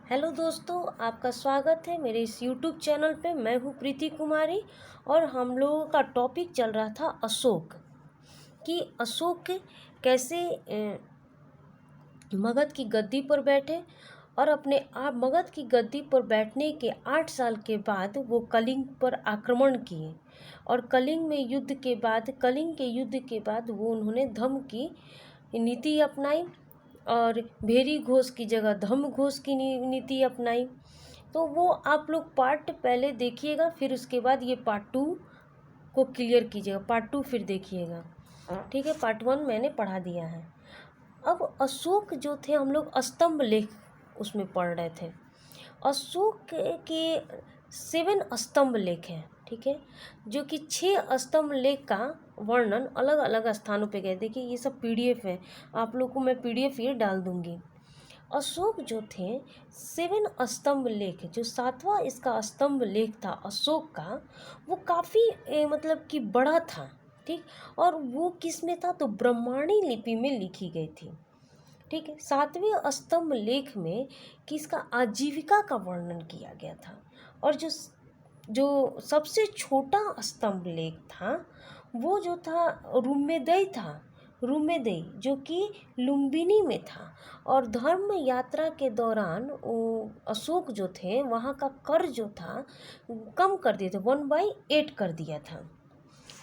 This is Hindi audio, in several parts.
हेलो दोस्तों, आपका स्वागत है मेरे इस यूट्यूब चैनल पे। मैं हूँ प्रीति कुमारी और हम लोगों का टॉपिक चल रहा था अशोक कि अशोक कैसे मगध की गद्दी पर बैठे और अपने आप मगध की गद्दी पर बैठने के 8 साल के बाद वो कलिंग पर आक्रमण किए और कलिंग के युद्ध के बाद वो उन्होंने धम्म की नीति अपनाई और भेरी घोष की जगह धम्म घोष की नीति अपनाई। तो वो आप लोग पार्ट पहले देखिएगा, फिर उसके बाद ये पार्ट 2 को क्लियर कीजिएगा। पार्ट 2 फिर देखिएगा, ठीक है। पार्ट 1 मैंने पढ़ा दिया है। अब अशोक जो थे, हम लोग स्तंभ लेख उसमें पढ़ रहे थे। अशोक के 7 स्तंभ लेख हैं, ठीक है, जो कि 6 स्तंभ लेख का वर्णन अलग अलग स्थानों पे गए। देखिए ये सब पीडीएफ है, आप लोग को मैं पीडीएफ ये डाल दूंगी। अशोक जो थे 7 स्तंभ लेख, जो 7वां इसका स्तंभ लेख था अशोक का, वो काफ़ी मतलब कि बड़ा था, ठीक। और वो किस में था, तो ब्राह्मणी लिपि में लिखी गई थी, ठीक है। 7वें स्तंभ लेख में किसका आजीविका का वर्णन किया गया था। और जो सबसे छोटा स्तंभ लेख था वो जो था रुमेदई था, रुमेदई जो कि लुम्बिनी में था। और धर्म यात्रा के दौरान अशोक जो थे वहाँ का कर जो था कम कर दिए थे, 1/8 कर दिया था,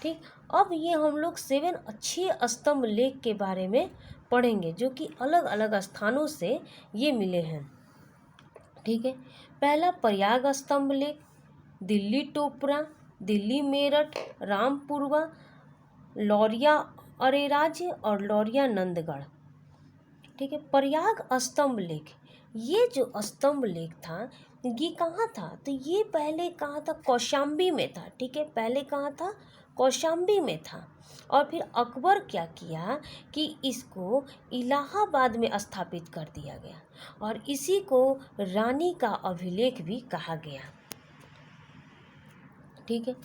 ठीक। अब ये हम लोग 7 अच्छे स्तंभ लेख के बारे में पढ़ेंगे, जो कि अलग अलग स्थानों से ये मिले हैं, ठीक है। पहला प्रयाग स्तंभ लेख, दिल्ली टोपरा, दिल्ली मेरठ, रामपुरवा, लौरिया अरेराज और लौरिया नंदगढ़, ठीक है। प्रयाग स्तंभ लेख, ये जो स्तंभ लेख था ये कहाँ था, तो ये पहले कहाँ था, कौशाम्बी में था, ठीक है। पहले कहाँ था, कौशाम्बी में था। और फिर अकबर क्या किया कि इसको इलाहाबाद में स्थापित कर दिया गया और इसी को रानी का अभिलेख भी कहा गया, ठीक है।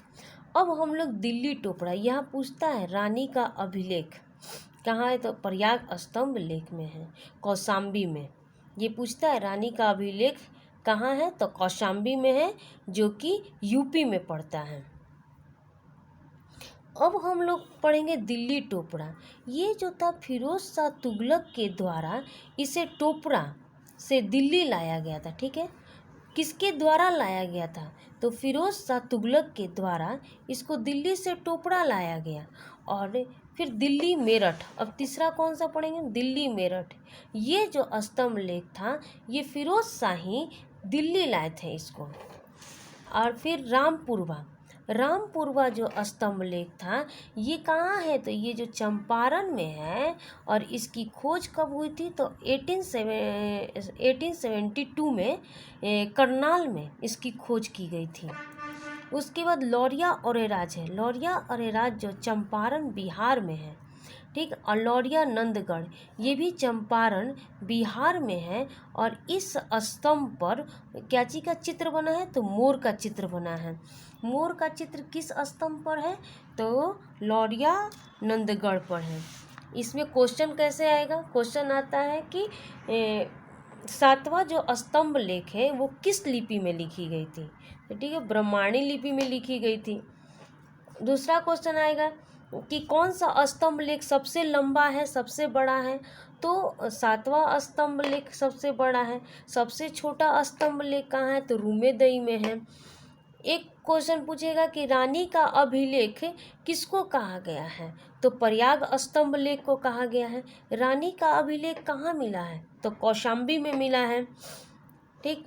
अब हम लोग दिल्ली टोपरा, यहाँ पूछता है रानी का अभिलेख कहाँ है, तो प्रयाग स्तंभ लेख में है, कौशाम्बी में। ये पूछता है रानी का अभिलेख कहाँ है, तो कौशाम्बी में है, जो कि यूपी में पड़ता है। अब हम लोग पढ़ेंगे दिल्ली टोपरा। ये जो था फिरोज शाह तुगलक के द्वारा इसे टोपरा से दिल्ली लाया गया था, ठीक है। किसके द्वारा लाया गया था, तो फिरोज शाह तुगलक के द्वारा इसको दिल्ली से टोपरा लाया गया। और फिर दिल्ली मेरठ, अब तीसरा कौन सा पढ़ेंगे, दिल्ली मेरठ। ये जो स्तंभ लेख था ये फिरोज शाह ही दिल्ली लाए थे इसको। और फिर रामपुरवा, रामपुरवा जो स्तंभ लेख था ये कहाँ है, तो ये जो चंपारण में है। और इसकी खोज कब हुई थी, तो 1872 में करनाल में इसकी खोज की गई थी। उसके बाद लौरिया अरेराज है, लौरिया अरेराज जो चंपारण बिहार में है, ठीक। और लौरिया नंदगढ़ ये भी चंपारण बिहार में है। और इस स्तंभ पर क्या चीज का चित्र बना है, तो मोर का चित्र बना है। मोर का चित्र किस स्तंभ पर है, तो लौरिया नंदगढ़ पर है। इसमें क्वेश्चन कैसे आएगा, क्वेश्चन आता है कि 7वां जो स्तंभ लेख है वो किस लिपि में लिखी गई थी, तो ठीक है, ब्राह्मणी लिपि में लिखी गई थी। दूसरा क्वेश्चन आएगा कि कौन सा स्तंभ लेख सबसे लंबा है, सबसे बड़ा है, तो 7वां स्तंभ लेख सबसे बड़ा है। सबसे छोटा स्तंभ लेख कहाँ है, तो रुमेदई में है। एक क्वेश्चन पूछेगा कि रानी का अभिलेख किसको कहा गया है, तो प्रयाग स्तंभ लेख को कहा गया है। रानी का अभिलेख कहाँ मिला है, तो कौशाम्बी में मिला है, ठीक।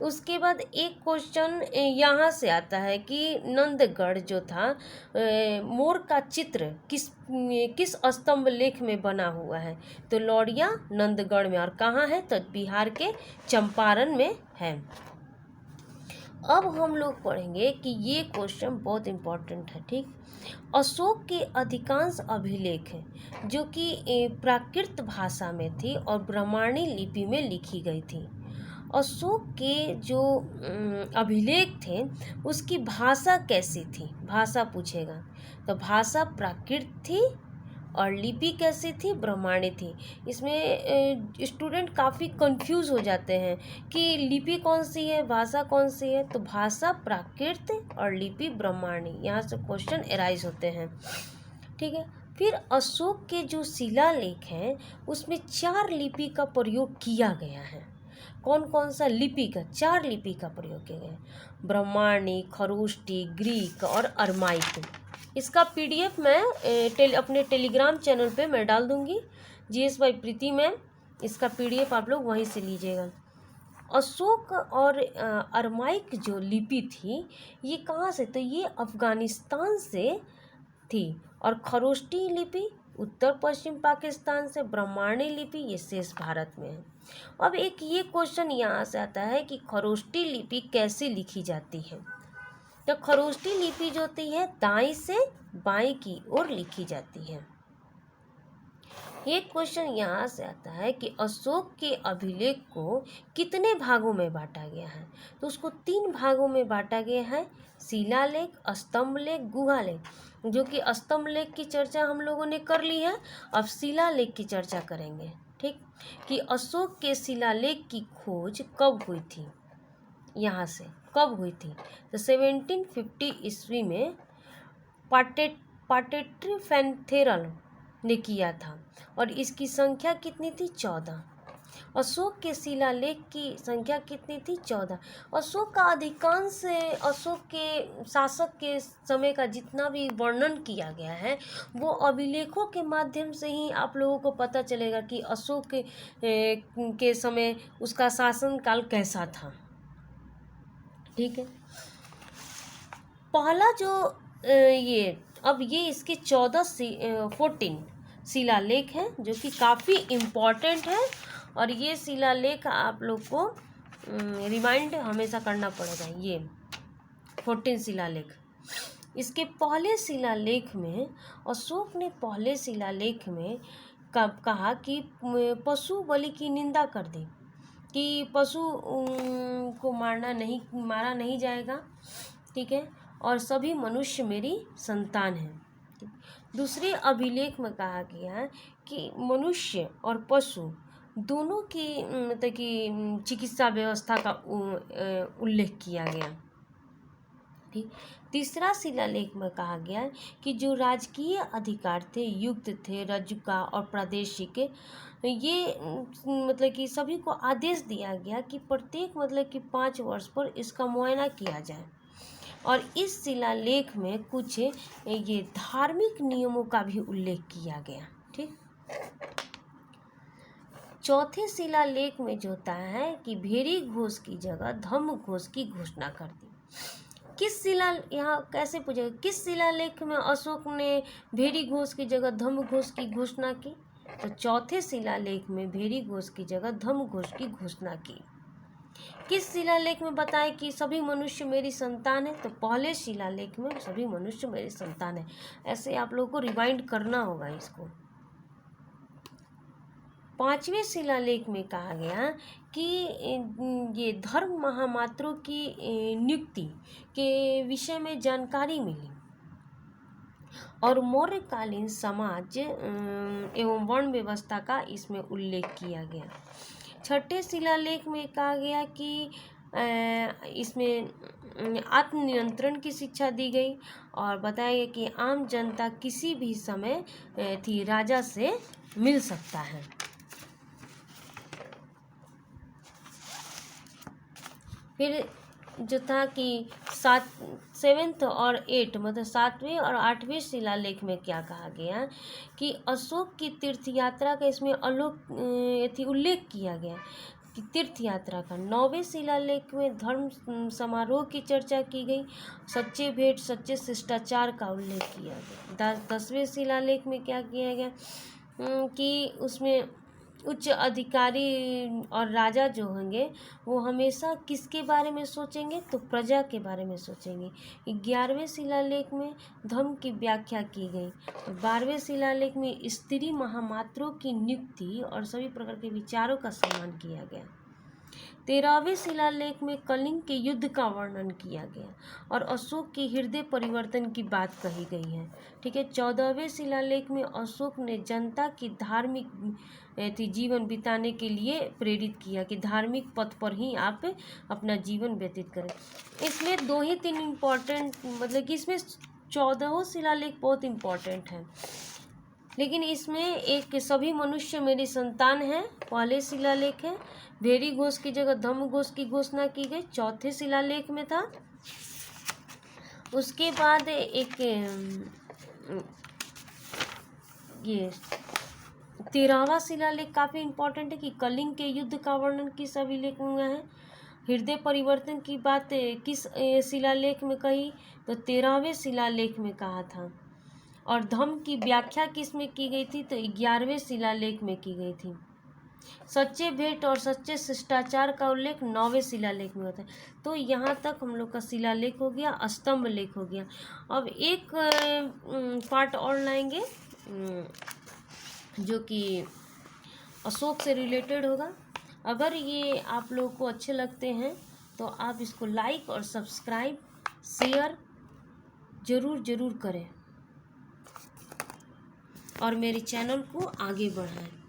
उसके बाद एक क्वेश्चन यहाँ से आता है कि नंदगढ़ जो था मोर का चित्र किस स्तंभ लेख में बना हुआ है, तो लौरिया नंदगढ़ में। और कहाँ है, तो बिहार के चंपारण में है। अब हम लोग पढ़ेंगे कि ये क्वेश्चन बहुत इम्पोर्टेंट है, ठीक। अशोक के अधिकांश अभिलेख हैं जो कि प्राकृत भाषा में थी और ब्राह्मणी लिपि में लिखी गई थी। अशोक के जो अभिलेख थे उसकी भाषा कैसी थी, भाषा पूछेगा, तो भाषा प्राकृत थी और लिपि कैसी थी, ब्राह्मणी थी। इसमें स्टूडेंट काफ़ी कंफ्यूज हो जाते हैं कि लिपि कौन सी है, भाषा कौन सी है। तो भाषा प्राकृत और लिपि ब्राह्मणी, यहाँ से क्वेश्चन एराइज होते हैं। ठीक है। फिर अशोक के जो शिलालेख हैं उसमें 4 लिपि का प्रयोग किया गया है। कौन कौन सा लिपि का, 4 लिपि का प्रयोग किया गया, ब्राह्मणी, खरोष्टी, ग्रीक और अरमाइक। इसका पीडीएफ मैं अपने टेलीग्राम चैनल पे मैं डाल दूंगी, GS बाई प्रीति मैम। इसका पीडीएफ आप लोग वहीं से लीजिएगा। अशोक और अरमाइक जो लिपि थी ये कहाँ से, तो ये अफगानिस्तान से थी। और खरोष्टी लिपि उत्तर पश्चिम पाकिस्तान से, ब्राह्मणी लिपि ये शेष भारत में है। अब एक ये क्वेश्चन यहाँ से आता है कि खरोष्टी लिपि कैसे लिखी जाती है। तो खरोष्टी लिपि जो होती है दाएं से बाएं की ओर लिखी जाती है। एक क्वेश्चन यहाँ से आता है कि अशोक के अभिलेख को कितने भागों में बांटा गया है। तो उसको 3 भागों में बांटा गया है, शिलालेख, स्तंभ लेख, गुहा लेख। जो कि स्तंभ लेख की चर्चा हम लोगों ने कर ली है, अब शिलालेख की चर्चा करेंगे। ठीक, कि अशोक के शिलालेख की खोज कब हुई थी, यहाँ से कब हुई थी। तो 1750 ईस्वी में पाटेट्री फैंथेरल ने किया था और इसकी संख्या कितनी थी, 14। अशोक के शिलालेख की संख्या कितनी थी, 14। अशोक का अधिकांश, अशोक के शासक के समय का जितना भी वर्णन किया गया है वो अभिलेखों के माध्यम से ही आप लोगों को पता चलेगा कि अशोक के समय उसका शासन काल कैसा था। ठीक है। पहला जो ये इसके 14 शिलालेख हैं जो कि काफ़ी इम्पॉर्टेंट है। और ये शिलालेख आप लोग को रिमाइंड हमेशा करना पड़ेगा। ये 14 शिलालेख, इसके पहले शिलालेख में अशोक ने पहले शिलालेख में कब कहा कि पशु बलि की निंदा कर दी, कि पशु को मारा नहीं जाएगा। ठीक है। और सभी मनुष्य मेरी संतान है। दूसरे अभिलेख में कहा गया कि मनुष्य और पशु दोनों की मतलब कि चिकित्सा व्यवस्था का उल्लेख किया गया। ठीक। तीसरा शिलालेख में कहा गया कि जो राजकीय अधिकार थे, युक्त थे, रज्जुका और प्रादेशिक, ये मतलब कि सभी को आदेश दिया गया कि प्रत्येक मतलब कि 5 वर्ष पर इसका मुआयना किया जाए। और इस शिलालेख में कुछ ये धार्मिक नियमों का भी उल्लेख किया गया। ठीक। चौथे शिलालेख में जो होता है कि भेरी घोष की जगह धम्म घोष की घोषणा कर दी। यहाँ कैसे पूछेगा, किस शिलालेख में अशोक ने भेरी घोष की जगह धम्म घोष की घोषणा की। तो चौथे शिलालेख में भेरी घोष की जगह धम्म घोष की घोषणा की। किस शिलालेख में बताए कि सभी मनुष्य मेरी संतान है। तो पहले शिलालेख में सभी मनुष्य मेरी संतान है। ऐसे आप लोगों को रिवाइंड करना होगा इसको। 5वें शिलालेख में कहा गया कि ये धर्म महामात्रों की नियुक्ति के विषय में जानकारी मिली और मौर्यकालीन समाज एवं वर्ण व्यवस्था का इसमें उल्लेख किया गया। 6ठे शिलालेख में कहा गया कि इसमें आत्मनियंत्रण की शिक्षा दी गई और बताया गया कि आम जनता किसी भी समय थी राजा से मिल सकता है। फिर जो था कि 7 और 8 मतलब 7वें और 8वें शिलालेख में क्या कहा गया कि अशोक की तीर्थ यात्रा का इसमें उल्लेख किया गया कि तीर्थ यात्रा का। 9वें शिलालेख में धर्म समारोह की चर्चा की गई, सच्चे भेंट सच्चे शिष्टाचार का उल्लेख किया गया। 10वें शिलालेख में क्या किया गया कि उसमें उच्च अधिकारी और राजा जो होंगे वो हमेशा किसके बारे में सोचेंगे, तो प्रजा के बारे में सोचेंगे। 11वें शिलालेख में धर्म की व्याख्या की गई। 12वें शिलालेख में स्त्री महामात्रों की नियुक्ति और सभी प्रकार के विचारों का सम्मान किया गया। 13वें शिलालेख में कलिंग के युद्ध का वर्णन किया गया और अशोक के हृदय परिवर्तन की बात कही गई है। ठीक है। 14वें शिलालेख में अशोक ने जनता की धार्मिक जीवन बिताने के लिए प्रेरित किया कि धार्मिक पथ पर ही आप अपना जीवन व्यतीत करें। इसमें 2 ही 3 इम्पोर्टेंट, मतलब कि इसमें 14वां शिलालेख बहुत इम्पोर्टेंट है, लेकिन इसमें एक सभी मनुष्य मेरी संतान है पहले शिलालेख है। भेरी घोष की जगह धम्म घोष की घोषणा की गई, चौथे शिलालेख में था। उसके बाद एक ये 13वां शिलालेख काफ़ी इम्पोर्टेंट है कि कलिंग के युद्ध का वर्णन किस अभिलेख में है। हृदय परिवर्तन की बात किस शिलालेख में कही, तो 13वें शिलालेख में कहा था। और धम्म की व्याख्या किस में की गई थी, तो 11वें शिलालेख में की गई थी। सच्चे भेंट और सच्चे शिष्टाचार का उल्लेख 9वें शिलालेख में होता है। तो यहाँ तक हम लोग का शिलालेख हो गया, स्तंभ लेख हो गया। अब एक पार्ट और लाएंगे जो कि अशोक से रिलेटेड होगा। अगर ये आप लोगों को अच्छे लगते हैं तो आप इसको लाइक और सब्सक्राइब शेयर ज़रूर करें और मेरे चैनल को आगे बढ़ाएं।